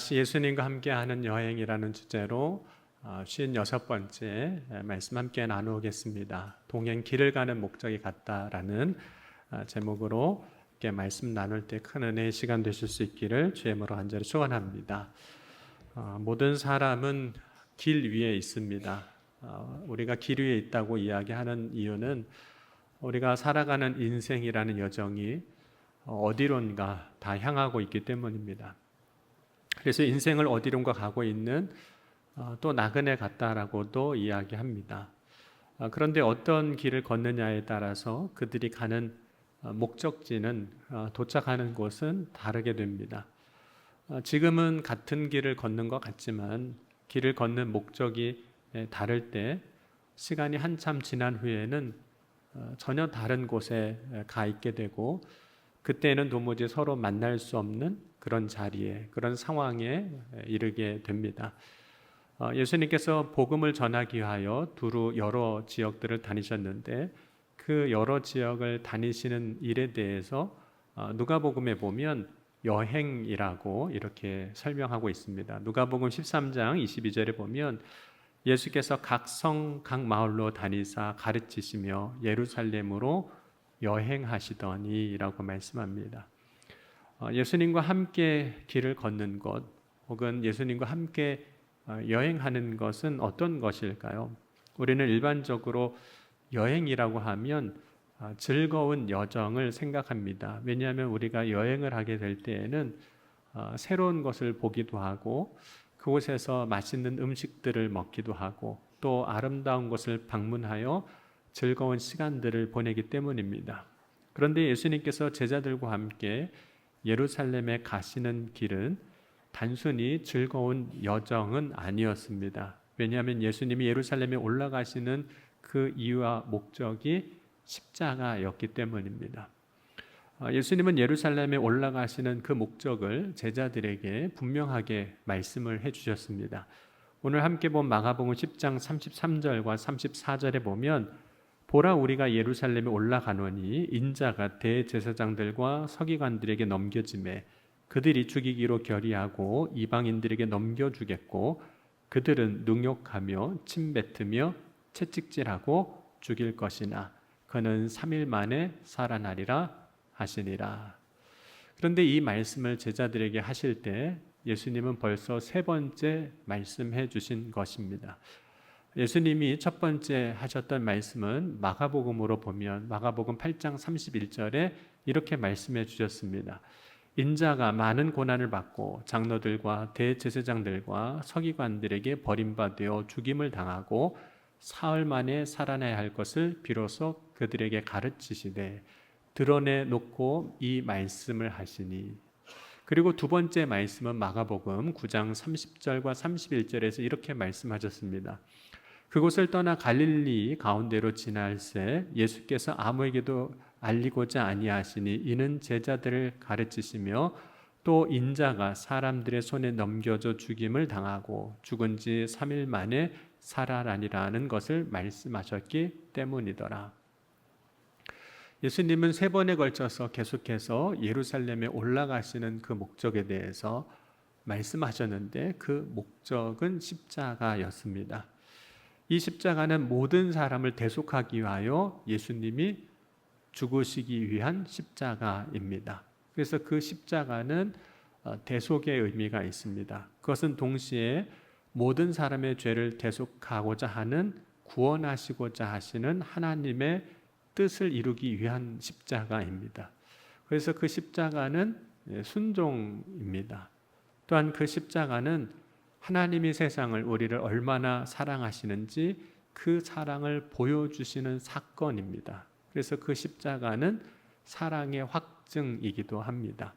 다시 예수님과 함께하는 여행이라는 주제로 56번째 말씀 함께 나누겠습니다. 동행 길을 가는 목적이 같다라는 제목으로 함께 말씀 나눌 때 큰 은혜의 시간 되실 수 있기를 주의 이름으로 간절히 축원합니다. 모든 사람은 길 위에 있습니다. 우리가 길 위에 있다고 이야기하는 이유는 우리가 살아가는 인생이라는 여정이 어디론가 다 향하고 있기 때문입니다. 그래서 인생을 어디론가 가고 있는 또 나그네 같다라고도 이야기합니다. 그런데 어떤 길을 걷느냐에 따라서 그들이 가는 목적지는 도착하는 곳은 다르게 됩니다. 지금은 같은 길을 걷는 것 같지만 길을 걷는 목적이 다를 때 시간이 한참 지난 후에는 전혀 다른 곳에 가 있게 되고 그때는 도무지 서로 만날 수 없는 그런 자리에, 그런 상황에 이르게 됩니다. 예수님께서 복음을 전하기 위하여 두루 여러 지역들을 다니셨는데 그 여러 지역을 다니시는 일에 대해서 누가복음에 보면 여행이라고 이렇게 설명하고 있습니다. 누가복음 13장 22절에 보면 예수께서 각 성, 각 마을로 다니사 가르치시며 예루살렘으로 여행하시더니 라고 말씀합니다. 예수님과 함께 길을 걷는 것 혹은 예수님과 함께 여행하는 것은 어떤 것일까요? 우리는 일반적으로 여행이라고 하면 즐거운 여정을 생각합니다. 왜냐하면 우리가 여행을 하게 될 때에는 새로운 것을 보기도 하고 그곳에서 맛있는 음식들을 먹기도 하고 또 아름다운 곳을 방문하여 즐거운 시간들을 보내기 때문입니다. 그런데 예수님께서 제자들과 함께 예루살렘에 가시는 길은 단순히 즐거운 여정은 아니었습니다. 왜냐하면 예수님이 예루살렘에 올라가시는 그 이유와 목적이 십자가였기 때문입니다. 예수님은 예루살렘에 올라가시는 그 목적을 제자들에게 분명하게 말씀을 해주셨습니다. 오늘 함께 본 마가복음 10장 33절과 34절에 보면 보라 우리가 예루살렘에 올라가노니 인자가 대제사장들과 서기관들에게 넘겨지매 그들이 죽이기로 결의하고 이방인들에게 넘겨주겠고 그들은 능욕하며 침뱉으며 채찍질하고 죽일 것이나 그는 3일 만에 살아나리라 하시니라. 그런데 이 말씀을 제자들에게 하실 때 예수님은 벌써 세 번째 말씀해 주신 것입니다. 예수님이 첫 번째 하셨던 말씀은 마가복음으로 보면 마가복음 8장 31절에 이렇게 말씀해 주셨습니다. 인자가 많은 고난을 받고 장로들과 대제사장들과 서기관들에게 버림받아 죽임을 당하고 사흘 만에 살아나야 할 것을 비로소 그들에게 가르치시되 드러내 놓고 이 말씀을 하시니. 그리고 두 번째 말씀은 마가복음 9장 30절과 31절에서 이렇게 말씀하셨습니다. 그곳을 떠나 갈릴리 가운데로 지날새 예수께서 아무에게도 알리고자 아니하시니 이는 제자들을 가르치시며 또 인자가 사람들의 손에 넘겨져 죽임을 당하고 죽은 지 3일 만에 살아나리라는 것을 말씀하셨기 때문이더라. 예수님은 세 번에 걸쳐서 계속해서 예루살렘에 올라가시는 그 목적에 대해서 말씀하셨는데 그 목적은 십자가였습니다. 이 십자가는 모든 사람을 대속하기 위하여 예수님이 죽으시기 위한 십자가입니다. 그래서 그 십자가는 대속의 의미가 있습니다. 그것은 동시에 모든 사람의 죄를 대속하고자 하는 구원하시고자 하시는 하나님의 뜻을 이루기 위한 십자가입니다. 그래서 그 십자가는 순종입니다. 또한 그 십자가는 하나님이 세상을 우리를 얼마나 사랑하시는지 그 사랑을 보여주시는 사건입니다. 그래서 그 십자가는 사랑의 확증이기도 합니다.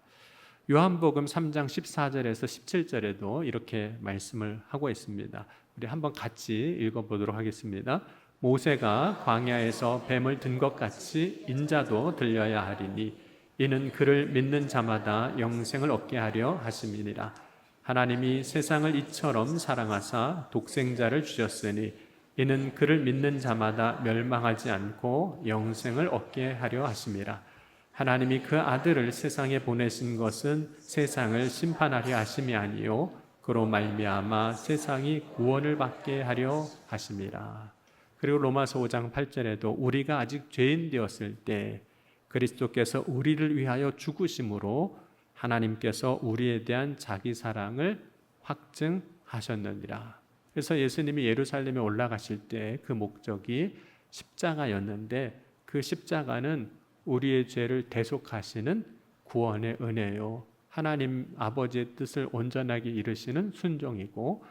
요한복음 3장 14절에서 17절에도 이렇게 말씀을 하고 있습니다. 우리 한번 같이 읽어보도록 하겠습니다. 모세가 광야에서 뱀을 든 것 같이 인자도 들려야 하리니 이는 그를 믿는 자마다 영생을 얻게 하려 하심이니라. 하나님이 세상을 이처럼 사랑하사 독생자를 주셨으니 이는 그를 믿는 자마다 멸망하지 않고 영생을 얻게 하려 하심이라. 하나님이 그 아들을 세상에 보내신 것은 세상을 심판하려 하심이 아니요 그로 말미암아 세상이 구원을 받게 하려 하심이라. 그리고 로마서 5장 8절에도 우리가 아직 죄인 되었을 때 그리스도께서 우리를 위하여 죽으심으로 하나님께서 우리에 대한 자기 사랑을 확증하셨느니라. 그래서 예수님이 예루살렘에 올라가실 때 그 목적이 십자가였는데 그 십자가는 우리의 죄를 대속하시는 구원의 은혜요. 하나님 아버지의 뜻을 온전하게 이루시는 순종이고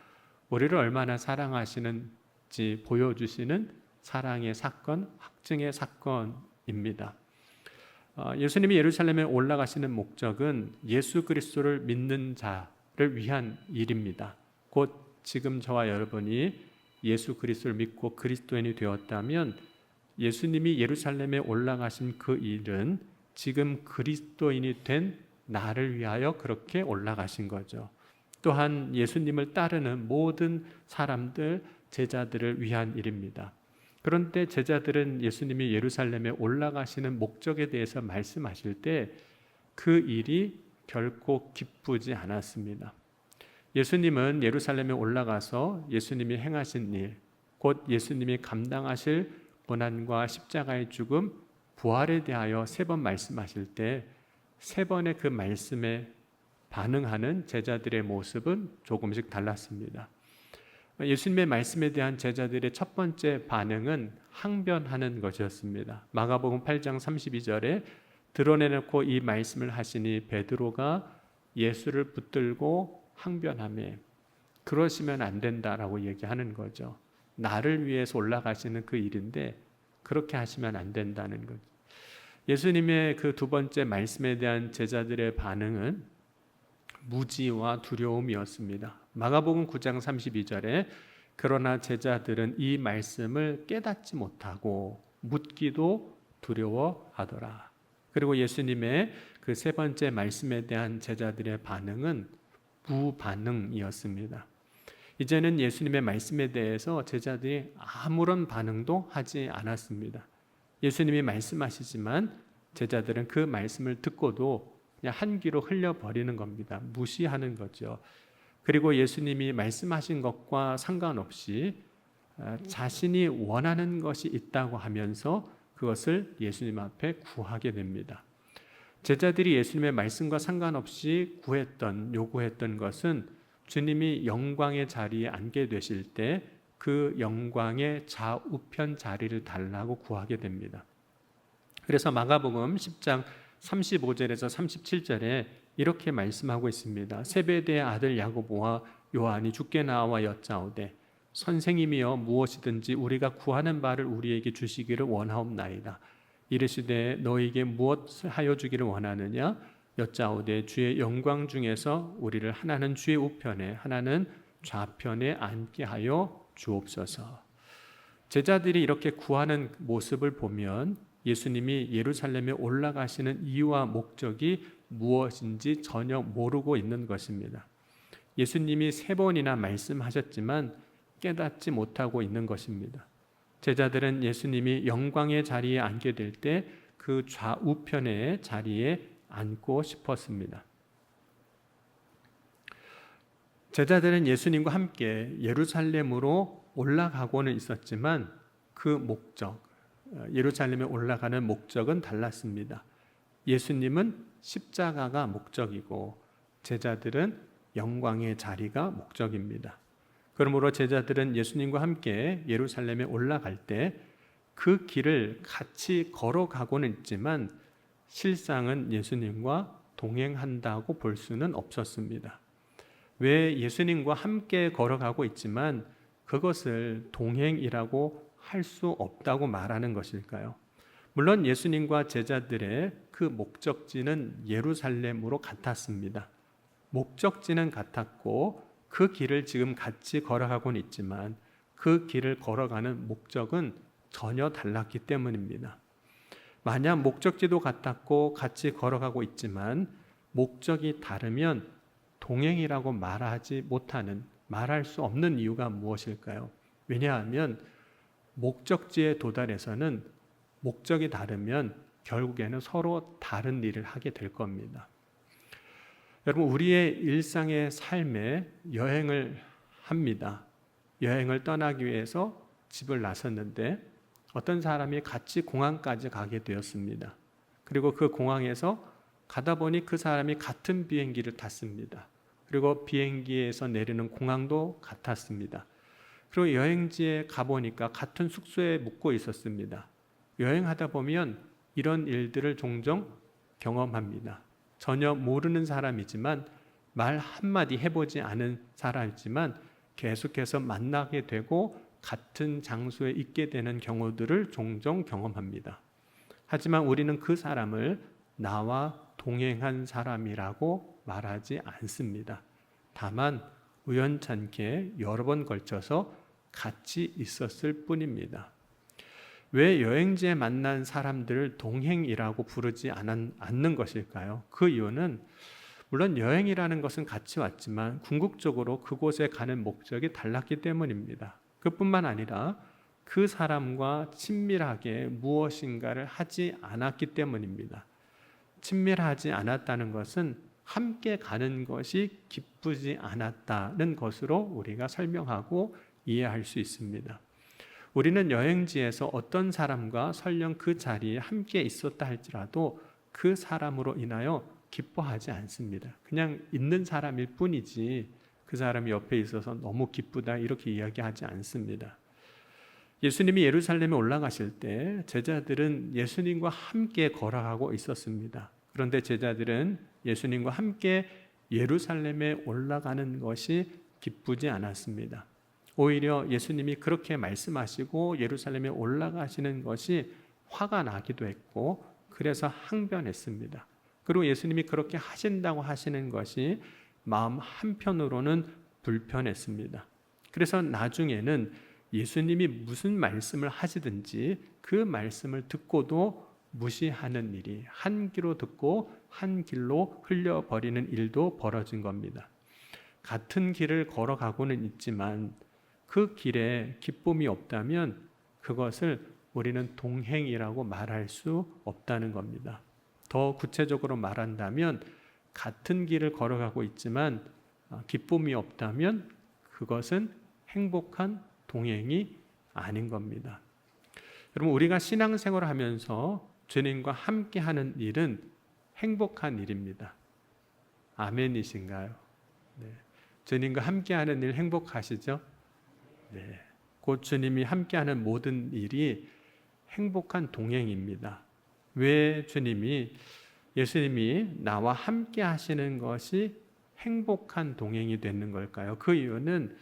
우리를 얼마나 사랑하시는지 보여주시는 사랑의 사건, 확증의 사건입니다. 예수님이 예루살렘에 올라가시는 목적은 예수 그리스도를 믿는 자를 위한 일입니다. 곧 지금 저와 여러분이 예수 그리스도를 믿고 그리스도인이 되었다면 예수님이 예루살렘에 올라가신 그 일은 지금 그리스도인이 된 나를 위하여 그렇게 올라가신 거죠. 또한 예수님을 따르는 모든 사람들, 제자들을 위한 일입니다. 그런데 제자들은 예수님이 예루살렘에 올라가시는 목적에 대해서 말씀하실 때 그 일이 결코 기쁘지 않았습니다. 예수님은 예루살렘에 올라가서 예수님이 행하신 일, 곧 예수님이 감당하실 고난과 십자가의 죽음, 부활에 대하여 3번 말씀하실 때 3번의 그 말씀에 반응하는 제자들의 모습은 조금씩 달랐습니다. 예수님의 말씀에 대한 제자들의 첫 번째 반응은 항변하는 것이었습니다. 마가복음 8장 32절에 드러내놓고 이 말씀을 하시니 베드로가 예수를 붙들고 항변하며 그러시면 안 된다라고 얘기하는 거죠. 나를 위해서 올라가시는 그 일인데 그렇게 하시면 안 된다는 거죠. 예수님의 그 두 번째 말씀에 대한 제자들의 반응은 무지와 두려움이었습니다. 마가복음 9장 32절에 그러나 제자들은 이 말씀을 깨닫지 못하고 묻기도 두려워하더라. 그리고 예수님의 그 3번째 말씀에 대한 제자들의 반응은 무반응이었습니다. 이제는 예수님의 말씀에 대해서 제자들이 아무런 반응도 하지 않았습니다. 예수님이 말씀하시지만 제자들은 그 말씀을 듣고도 그냥 한 귀로 흘려버리는 겁니다. 무시하는 거죠. 그리고 예수님이 말씀하신 것과 상관없이 자신이 원하는 것이 있다고 하면서 그것을 예수님 앞에 구하게 됩니다. 제자들이 예수님의 말씀과 상관없이 요구했던 것은 주님이 영광의 자리에 앉게 되실 때 그 영광의 좌우편 자리를 달라고 구하게 됩니다. 그래서 마가복음 10장 35절에서 37절에 이렇게 말씀하고 있습니다. 세베대의 아들 야고보와 요한이 주께 나와 여짜오되 선생님이여 무엇이든지 우리가 구하는 바를 우리에게 주시기를 원하옵나이다. 이르시되 너희에게 무엇을 하여 주기를 원하느냐? 여짜오되 주의 영광 중에서 우리를 하나는 주의 우편에 하나는 좌편에 앉게 하여 주옵소서. 제자들이 이렇게 구하는 모습을 보면 예수님이 예루살렘에 올라가시는 이유와 목적이 무엇인지 전혀 모르고 있는 것입니다. 예수님이 3번이나 말씀하셨지만 깨닫지 못하고 있는 것입니다. 제자들은 예수님이 영광의 자리에 앉게 될 때 그 좌우편의 자리에 앉고 싶었습니다. 제자들은 예수님과 함께 예루살렘으로 올라가고는 있었지만 그 목적, 예루살렘에 올라가는 목적은 달랐습니다. 예수님은 십자가가 목적이고 제자들은 영광의 자리가 목적입니다. 그러므로 제자들은 예수님과 함께 예루살렘에 올라갈 때 그 길을 같이 걸어가고는 있지만 실상은 예수님과 동행한다고 볼 수는 없었습니다. 왜 예수님과 함께 걸어가고 있지만 그것을 동행이라고 할 수 없다고 말하는 것일까요? 물론 예수님과 제자들의 그 목적지는 예루살렘으로 같았습니다. 목적지는 같았고 그 길을 지금 같이 걸어가고는 있지만 그 길을 걸어가는 목적은 전혀 달랐기 때문입니다. 만약 목적지도 같았고 같이 걸어가고 있지만 목적이 다르면 동행이라고 말할 수 없는 이유가 무엇일까요? 왜냐하면 목적지에 도달해서는 목적이 다르면 결국에는 서로 다른 일을 하게 될 겁니다. 여러분, 우리의 일상의 삶에 여행을 합니다. 여행을 떠나기 위해서 집을 나섰는데 어떤 사람이 같이 공항까지 가게 되었습니다. 그리고 그 공항에서 가다 보니 그 사람이 같은 비행기를 탔습니다. 그리고 비행기에서 내리는 공항도 같았습니다. 그리고 여행지에 가보니까 같은 숙소에 묵고 있었습니다. 여행하다 보면 이런 일들을 종종 경험합니다. 전혀 모르는 사람이지만, 말 한마디 해보지 않은 사람이지만 계속해서 만나게 되고 같은 장소에 있게 되는 경우들을 종종 경험합니다. 하지만 우리는 그 사람을 나와 동행한 사람이라고 말하지 않습니다. 다만 우연찮게 여러 번 걸쳐서 같이 있었을 뿐입니다. 왜 여행지에 만난 사람들을 동행이라고 부르지 않는 것일까요? 그 이유는 물론 여행이라는 것은 같이 왔지만 궁극적으로 그곳에 가는 목적이 달랐기 때문입니다. 그뿐만 아니라 그 사람과 친밀하게 무엇인가를 하지 않았기 때문입니다. 친밀하지 않았다는 것은 함께 가는 것이 기쁘지 않았다는 것으로 우리가 설명하고 이해할 수 있습니다. 우리는 여행지에서 어떤 사람과 설령 그 자리에 함께 있었다 할지라도 그 사람으로 인하여 기뻐하지 않습니다. 그냥 있는 사람일 뿐이지 그 사람이 옆에 있어서 너무 기쁘다 이렇게 이야기하지 않습니다. 예수님이 예루살렘에 올라가실 때 제자들은 예수님과 함께 걸어가고 있었습니다. 그런데 제자들은 예수님과 함께 예루살렘에 올라가는 것이 기쁘지 않았습니다. 오히려 예수님이 그렇게 말씀하시고 예루살렘에 올라가시는 것이 화가 나기도 했고 그래서 항변했습니다. 그리고 예수님이 그렇게 하신다고 하시는 것이 마음 한편으로는 불편했습니다. 그래서 나중에는 예수님이 무슨 말씀을 하시든지 그 말씀을 듣고도 무시하는 일이, 한 귀로 듣고 한 길로 흘려버리는 일도 벌어진 겁니다. 같은 길을 걸어가고는 있지만 그 길에 기쁨이 없다면 그것을 우리는 동행이라고 말할 수 없다는 겁니다. 더 구체적으로 말한다면 같은 길을 걸어가고 있지만 기쁨이 없다면 그것은 행복한 동행이 아닌 겁니다. 여러분, 우리가 신앙생활을 하면서 주님과 함께하는 일은 행복한 일입니다. 아멘이신가요? 네. 주님과 함께하는 일 행복하시죠? 네. 곧 주님이 함께하는 모든 일이 행복한 동행입니다. 왜 예수님이 나와 함께 하시는 것이 행복한 동행이 되는 걸까요? 그 이유는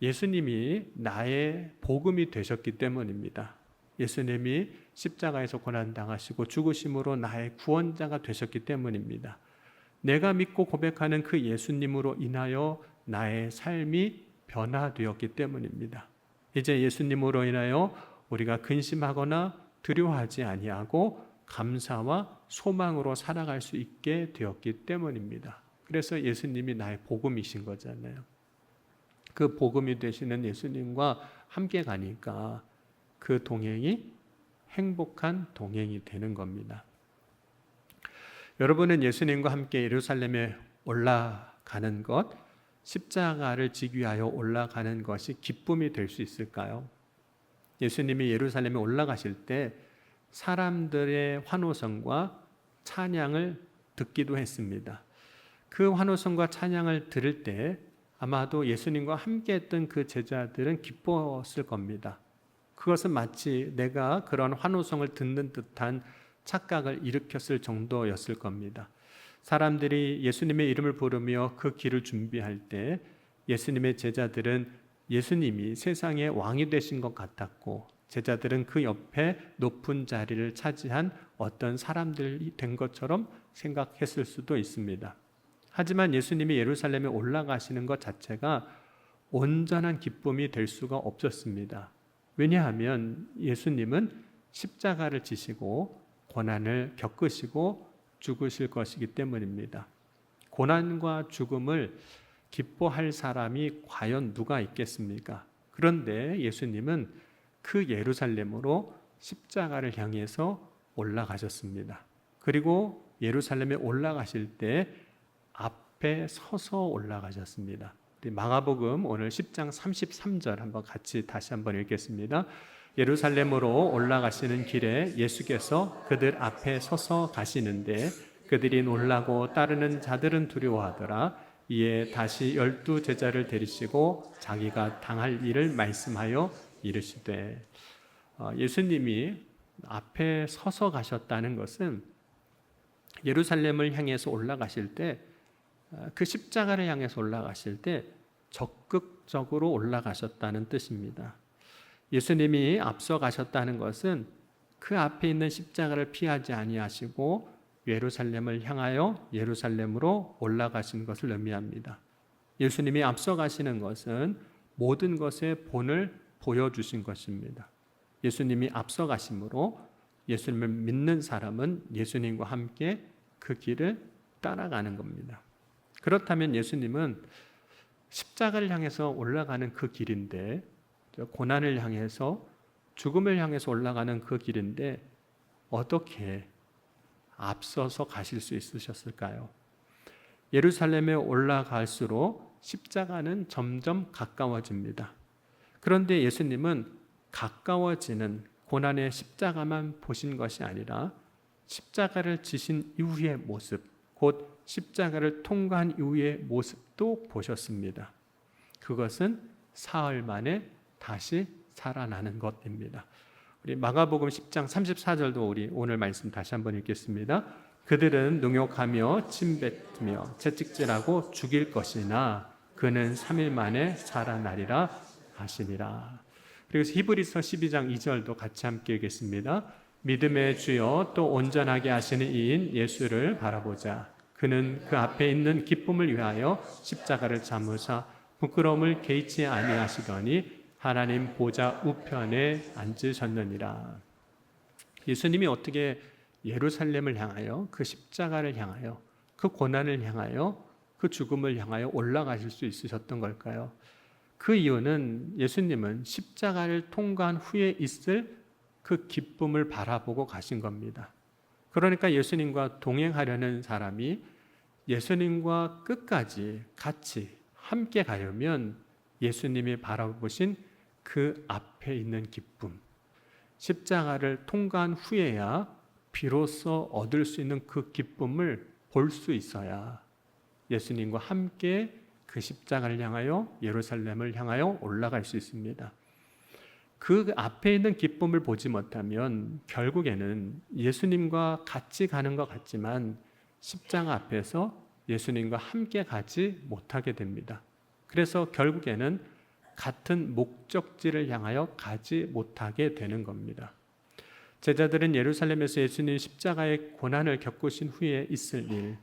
예수님이 나의 복음이 되셨기 때문입니다. 예수님이 십자가에서 고난당하시고 죽으심으로 나의 구원자가 되셨기 때문입니다. 내가 믿고 고백하는 그 예수님으로 인하여 나의 삶이 변화되었기 때문입니다. 이제 예수님으로 인하여 우리가 근심하거나 두려워하지 아니하고 감사와 소망으로 살아갈 수 있게 되었기 때문입니다. 그래서 예수님이 나의 복음이신 거잖아요. 그 복음이 되시는 예수님과 함께 가니까 그 동행이 행복한 동행이 되는 겁니다. 여러분은 예수님과 함께 예루살렘에 올라가는 것, 십자가를 지기 위하여 올라가는 것이 기쁨이 될 수 있을까요? 예수님이 예루살렘에 올라가실 때 사람들의 환호성과 찬양을 듣기도 했습니다. 그 환호성과 찬양을 들을 때 아마도 예수님과 함께 했던 그 제자들은 기뻤을 겁니다. 그것은 마치 내가 그런 환호성을 듣는 듯한 착각을 일으켰을 정도였을 겁니다. 사람들이 예수님의 이름을 부르며 그 길을 준비할 때 예수님의 제자들은 예수님이 세상의 왕이 되신 것 같았고 제자들은 그 옆에 높은 자리를 차지한 어떤 사람들이 된 것처럼 생각했을 수도 있습니다. 하지만 예수님이 예루살렘에 올라가시는 것 자체가 온전한 기쁨이 될 수가 없었습니다. 왜냐하면 예수님은 십자가를 지시고 고난을 겪으시고 죽으실 것이기 때문입니다. 고난과 죽음을 기뻐할 사람이 과연 누가 있겠습니까? 그런데 예수님은 그 예루살렘으로 십자가를 향해서 올라가셨습니다. 그리고 예루살렘에 올라가실 때 앞에 서서 올라가셨습니다. 마가복음 오늘 10장 33절 한번 같이 다시 한번 읽겠습니다. 예루살렘으로 올라가시는 길에 예수께서 그들 앞에 서서 가시는데 그들이 놀라고 따르는 자들은 두려워하더라. 이에 다시 12 제자를 데리시고 자기가 당할 일을 말씀하여 이르시되, 예수님이 앞에 서서 가셨다는 것은 예루살렘을 향해서 올라가실 때, 그 십자가를 향해서 올라가실 때 적극적으로 올라가셨다는 뜻입니다. 예수님이 앞서 가셨다는 것은 그 앞에 있는 십자가를 피하지 아니하시고 예루살렘을 향하여 예루살렘으로 올라가신 것을 의미합니다. 예수님이 앞서 가시는 것은 모든 것의 본을 보여주신 것입니다. 예수님이 앞서 가심으로 예수님을 믿는 사람은 예수님과 함께 그 길을 따라가는 겁니다. 그렇다면 예수님은 십자가를 향해서 올라가는 그 길인데, 고난을 향해서 죽음을 향해서 올라가는 그 길인데 어떻게 앞서서 가실 수 있으셨을까요? 예루살렘에 올라갈수록 십자가는 점점 가까워집니다. 그런데 예수님은 가까워지는 고난의 십자가만 보신 것이 아니라 십자가를 지신 이후의 모습, 곧 십자가를 통과한 이후의 모습도 보셨습니다. 그것은 사흘 만에 다시 살아나는 것입니다. 우리 마가복음 10장 34절도 우리 오늘 말씀 다시 한번 읽겠습니다. 그들은 능욕하며 침뱉으며 채찍질하고 죽일 것이나 그는 3일 만에 살아나리라 하시니라. 그리고 히브리서 12장 2절도 같이 함께 읽겠습니다. 믿음의 주여 또 온전하게 하시는 이인 예수를 바라보자. 그는 그 앞에 있는 기쁨을 위하여 십자가를 참으사 부끄러움을 개의치 아니하시더니 하나님 보좌 우편에 앉으셨느니라. 예수님이 어떻게 예루살렘을 향하여, 그 십자가를 향하여, 그 고난을 향하여, 그 죽음을 향하여 올라가실 수 있으셨던 걸까요? 그 이유는 예수님은 십자가를 통과한 후에 있을 그 기쁨을 바라보고 가신 겁니다. 그러니까 예수님과 동행하려는 사람이 예수님과 끝까지 같이 함께 가려면 예수님이 바라보신 그 앞에 있는 기쁨, 십자가를 통과한 후에야 비로소 얻을 수 있는 그 기쁨을 볼 수 있어야 예수님과 함께 그 십자가를 향하여 예루살렘을 향하여 올라갈 수 있습니다. 그 앞에 있는 기쁨을 보지 못하면 결국에는 예수님과 같이 가는 것 같지만 십자가 앞에서 예수님과 함께 가지 못하게 됩니다. 그래서 결국에는 같은 목적지를 향하여 가지 못하게 되는 겁니다. 제자들은 예루살렘에서 예수님 십자가의 고난을 겪으신 후에 있을 일,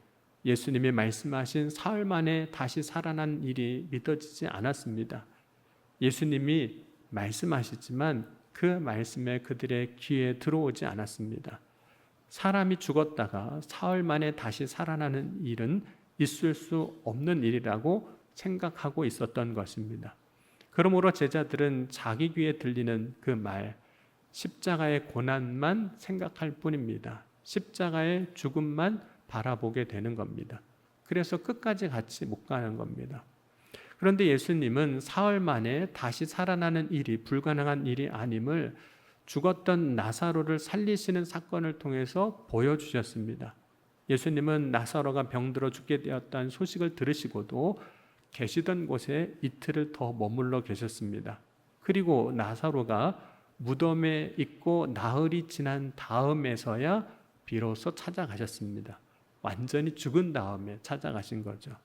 예수님이 말씀하신 사흘 만에 다시 살아난 일이 믿어지지 않았습니다. 예수님이 말씀하시지만 그 말씀에 그들의 귀에 들어오지 않았습니다. 사람이 죽었다가 사흘 만에 다시 살아나는 일은 있을 수 없는 일이라고 생각하고 있었던 것입니다. 그러므로 제자들은 자기 귀에 들리는 그 말, 십자가의 고난만 생각할 뿐입니다. 십자가의 죽음만 바라보게 되는 겁니다. 그래서 끝까지 같이 못 가는 겁니다. 그런데 예수님은 사흘 만에 다시 살아나는 일이 불가능한 일이 아님을 죽었던 나사로를 살리시는 사건을 통해서 보여주셨습니다. 예수님은 나사로가 병들어 죽게 되었다는 소식을 들으시고도 계시던 곳에 이틀을 더 머물러 계셨습니다. 그리고 나사로가 무덤에 있고 나흘이 지난 다음에서야 비로소 찾아가셨습니다. 완전히 죽은 다음에 찾아가신 거죠.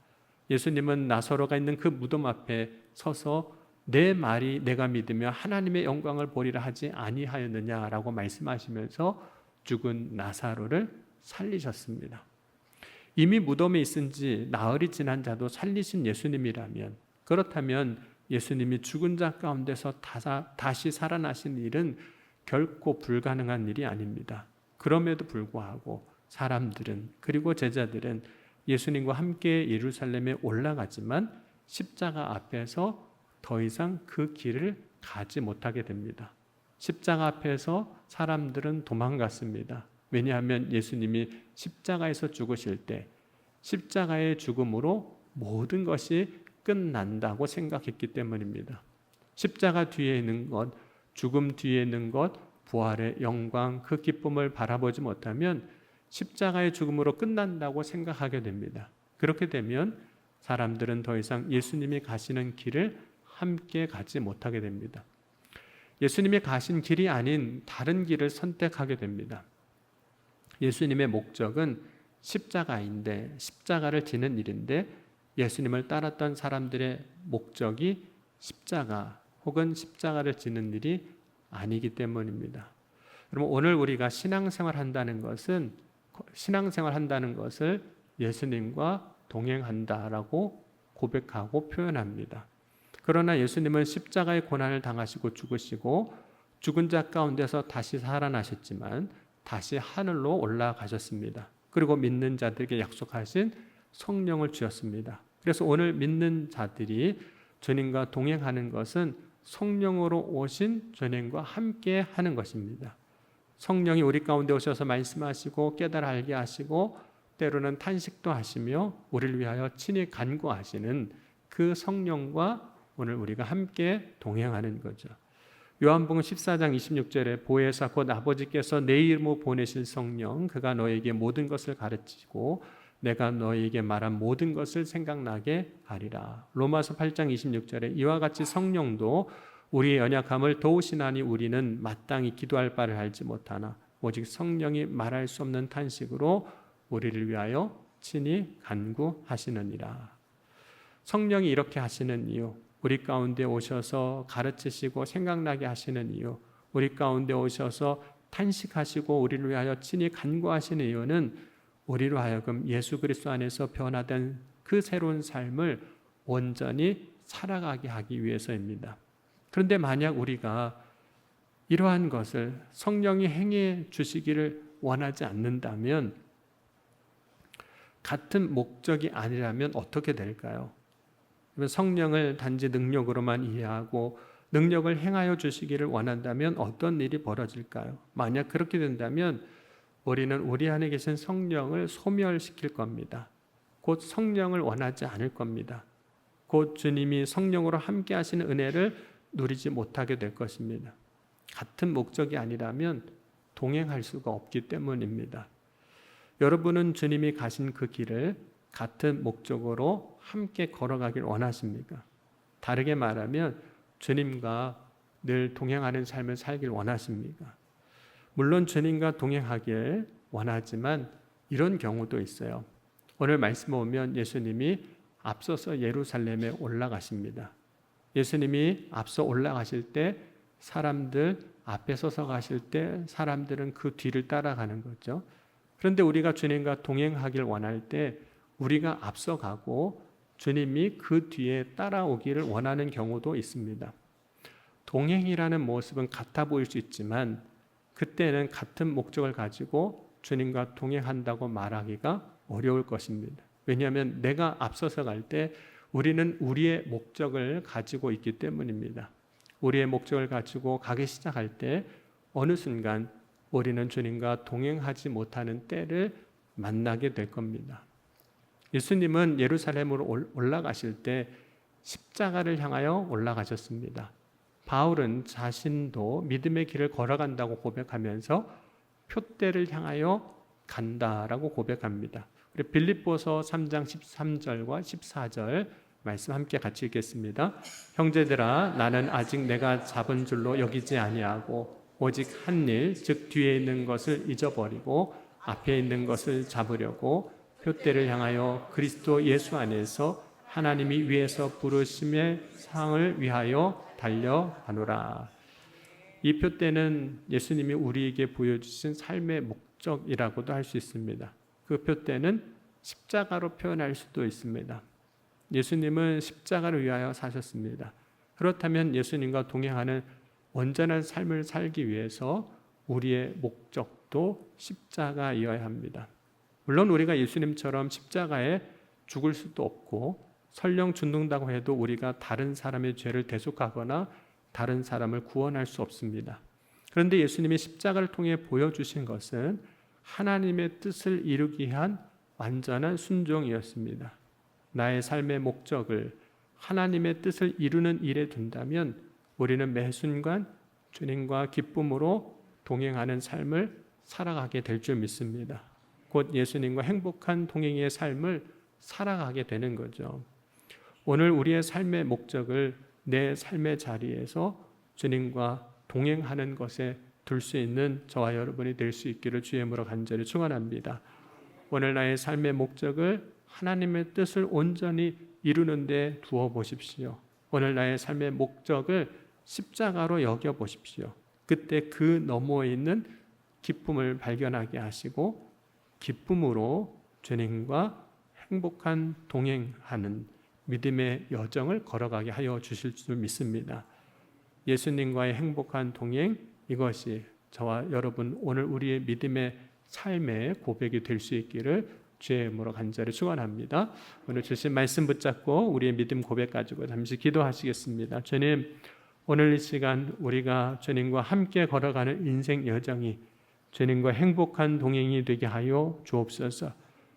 예수님은 나사로가 있는 그 무덤 앞에 서서 내 말이 내가 믿으며 하나님의 영광을 보리라 하지 아니하였느냐라고 말씀하시면서 죽은 나사로를 살리셨습니다. 이미 무덤에 있은 지 나흘이 지난 자도 살리신 예수님이라면, 그렇다면 예수님이 죽은 자 가운데서 다시 살아나신 일은 결코 불가능한 일이 아닙니다. 그럼에도 불구하고 사람들은, 그리고 제자들은 예수님과 함께 예루살렘에 올라가지만 십자가 앞에서 더 이상 그 길을 가지 못하게 됩니다. 십자가 앞에서 사람들은 도망갔습니다. 왜냐하면 예수님이 십자가에서 죽으실 때 십자가의 죽음으로 모든 것이 끝난다고 생각했기 때문입니다. 십자가 뒤에 있는 것, 죽음 뒤에 있는 것, 부활의 영광, 그 기쁨을 바라보지 못하면 십자가의 죽음으로 끝난다고 생각하게 됩니다. 그렇게 되면 사람들은 더 이상 예수님이 가시는 길을 함께 가지 못하게 됩니다. 예수님이 가신 길이 아닌 다른 길을 선택하게 됩니다. 예수님의 목적은 십자가인데, 십자가를 지는 일인데, 예수님을 따랐던 사람들의 목적이 십자가 혹은 십자가를 지는 일이 아니기 때문입니다. 여러분, 오늘 우리가 신앙생활 한다는 것을 예수님과 동행한다라고 고백하고 표현합니다. 그러나 예수님은 십자가의 고난을 당하시고 죽으시고 죽은 자 가운데서 다시 살아나셨지만 다시 하늘로 올라가셨습니다. 그리고 믿는 자들에게 약속하신 성령을 주셨습니다. 그래서 오늘 믿는 자들이 주님과 동행하는 것은 성령으로 오신 주님과 함께 하는 것입니다. 성령이 우리 가운데 오셔서 말씀하시고 깨달아 알게 하시고 때로는 탄식도 하시며 우리를 위하여 친히 간구하시는 그 성령과 오늘 우리가 함께 동행하는 거죠. 요한복음 14장 26절에 보혜사 곧 아버지께서 내 이름으로 보내실 성령 그가 너에게 모든 것을 가르치고 내가 너에게 말한 모든 것을 생각나게 하리라. 로마서 8장 26절에 이와 같이 성령도 우리의 연약함을 도우시나니 우리는 마땅히 기도할 바를 알지 못하나 오직 성령이 말할 수 없는 탄식으로 우리를 위하여 친히 간구하시느니라. 성령이 이렇게 하시는 이유, 우리 가운데 오셔서 가르치시고 생각나게 하시는 이유, 우리 가운데 오셔서 탄식하시고 우리를 위하여 친히 간구하시는 이유는 우리로 하여금 예수 그리스도 안에서 변화된 그 새로운 삶을 온전히 살아가게 하기 위해서입니다. 그런데 만약 우리가 이러한 것을 성령이 행해 주시기를 원하지 않는다면, 같은 목적이 아니라면 어떻게 될까요? 성령을 단지 능력으로만 이해하고 능력을 행하여 주시기를 원한다면 어떤 일이 벌어질까요? 만약 그렇게 된다면 우리는 우리 안에 계신 성령을 소멸시킬 겁니다. 곧 성령을 원하지 않을 겁니다. 곧 주님이 성령으로 함께 하시는 은혜를 누리지 못하게 될 것입니다. 같은 목적이 아니라면 동행할 수가 없기 때문입니다. 여러분은 주님이 가신 그 길을 같은 목적으로 함께 걸어가길 원하십니까? 다르게 말하면 주님과 늘 동행하는 삶을 살길 원하십니까? 물론 주님과 동행하길 원하지만 이런 경우도 있어요. 오늘 말씀 보면 예수님이 앞서서 예루살렘에 올라가십니다. 예수님이 앞서 올라가실 때 사람들 앞에 서서 가실 때 사람들은 그 뒤를 따라가는 거죠. 그런데 우리가 주님과 동행하길 원할 때 우리가 앞서가고 주님이 그 뒤에 따라오기를 원하는 경우도 있습니다. 동행이라는 모습은 같아 보일 수 있지만 그때는 같은 목적을 가지고 주님과 동행한다고 말하기가 어려울 것입니다. 왜냐하면 내가 앞서서 갈 때 우리는 우리의 목적을 가지고 있기 때문입니다. 우리의 목적을 가지고 가기 시작할 때 어느 순간 우리는 주님과 동행하지 못하는 때를 만나게 될 겁니다. 예수님은 예루살렘으로 올라가실 때 십자가를 향하여 올라가셨습니다. 바울은 자신도 믿음의 길을 걸어간다고 고백하면서 표대를 향하여 간다라고 고백합니다. 우리 빌립보서 3장 13절과 14절 말씀 함께 같이 읽겠습니다. 형제들아 나는 아직 내가 잡은 줄로 여기지 아니하고 오직 한 일 즉 뒤에 있는 것을 잊어버리고 앞에 있는 것을 잡으려고 표대를 향하여 그리스도 예수 안에서 하나님이 위에서 부르심의 상을 위하여 달려가노라. 이 표대는 예수님이 우리에게 보여주신 삶의 목적이라고도 할 수 있습니다. 그 표대는 십자가로 표현할 수도 있습니다. 예수님은 십자가를 위하여 사셨습니다. 그렇다면 예수님과 동행하는 온전한 삶을 살기 위해서 우리의 목적도 십자가이어야 합니다. 물론 우리가 예수님처럼 십자가에 죽을 수도 없고 설령 죽는다고 해도 우리가 다른 사람의 죄를 대속하거나 다른 사람을 구원할 수 없습니다. 그런데 예수님이 십자가를 통해 보여주신 것은 하나님의 뜻을 이루기 위한 완전한 순종이었습니다. 나의 삶의 목적을 하나님의 뜻을 이루는 일에 둔다면 우리는 매 순간 주님과 기쁨으로 동행하는 삶을 살아가게 될 줄 믿습니다. 곧 예수님과 행복한 동행의 삶을 살아가게 되는 거죠. 오늘 우리의 삶의 목적을 내 삶의 자리에서 주님과 동행하는 것에 둘 수 있는 저와 여러분이 될 수 있기를 주의 이름으로 간절히 축원합니다. 오늘 나의 삶의 목적을 하나님의 뜻을 온전히 이루는 데 두어 보십시오. 오늘 나의 삶의 목적을 십자가로 여겨 보십시오. 그때 그 너머에 있는 기쁨을 발견하게 하시고 기쁨으로 주님과 행복한 동행하는 믿음의 여정을 걸어가게 하여 주실 줄 믿습니다. 예수님과의 행복한 동행, 이것이 저와 여러분 오늘 우리의 믿음의 삶의 고백이 될 수 있기를 주의 이름으로 간절히 축원합니다. 오늘 주신 말씀 붙잡고 우리의 믿음 고백 가지고 잠시 기도하시겠습니다. 주님, 오늘 이 시간 우리가 주님과 함께 걸어가는 인생 여정이 주님과 행복한 동행이 되게 하여 주옵소서.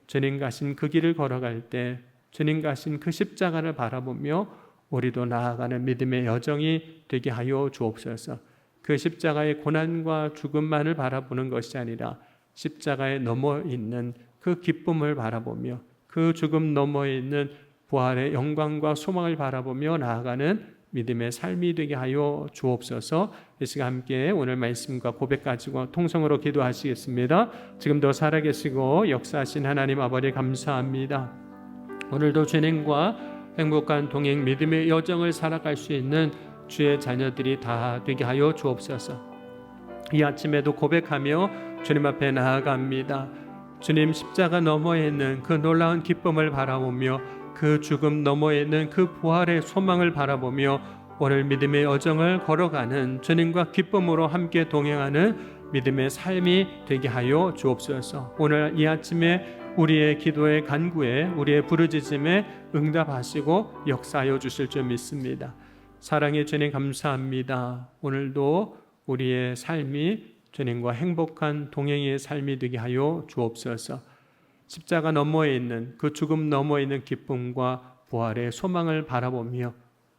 주님 가신 그 길을 걸어갈 때 주님 가신 그 십자가를 바라보며 우리도 나아가는 믿음의 여정이 되게 하여 주옵소서. 그 십자가의 고난과 죽음만을 바라보는 것이 아니라 십자가에 넘어 있는 그 기쁨을 바라보며 그 죽음 너머에 있는 부활의 영광과 소망을 바라보며 나아가는 믿음의 삶이 되게 하여 주옵소서. 이 시간 함께 오늘 말씀과 고백 가지고 통성으로 기도하시겠습니다. 지금도 살아계시고 역사하신 하나님 아버지 감사합니다. 오늘도 주님과 행복한 동행 믿음의 여정을 살아갈 수 있는 주의 자녀들이 다 되게 하여 주옵소서. 이 아침에도 고백하며 주님 앞에 나아갑니다. 주님, 십자가 너머에 있는 그 놀라운 기쁨을 바라보며 그 죽음 너머에 있는 그 부활의 소망을 바라보며 오늘 믿음의 여정을 걸어가는 주님과 기쁨으로 함께 동행하는 믿음의 삶이 되게 하여 주옵소서. 오늘 이 아침에 우리의 기도의 간구에 우리의 부르짖음에 응답하시고 역사하여 주실 줄 믿습니다. 사랑의 주님 감사합니다. 오늘도 우리의 삶이 주님과 행복한 동행의 삶이 되게 하여 주옵소서. 십자가 너머에 있는 그 죽음 너머에 있는 기쁨과 부활의 소망을 바라보며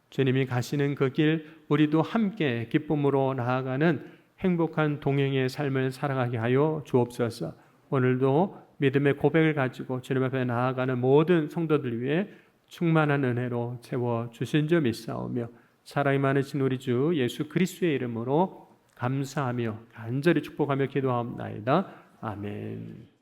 주님이 가시는 그 길 우리도 함께 기쁨으로 나아가는 행복한 동행의 삶을 살아가게 하여 주옵소서. 오늘도 믿음의 고백을 가지고 주님 앞에 나아가는 모든 성도들 위해 충만한 은혜로 채워 주신 줄 믿사오며 사랑이 많으신 우리 주 예수 그리스도의 이름으로 감사하며 간절히 축복하며 기도하옵나이다. 아멘.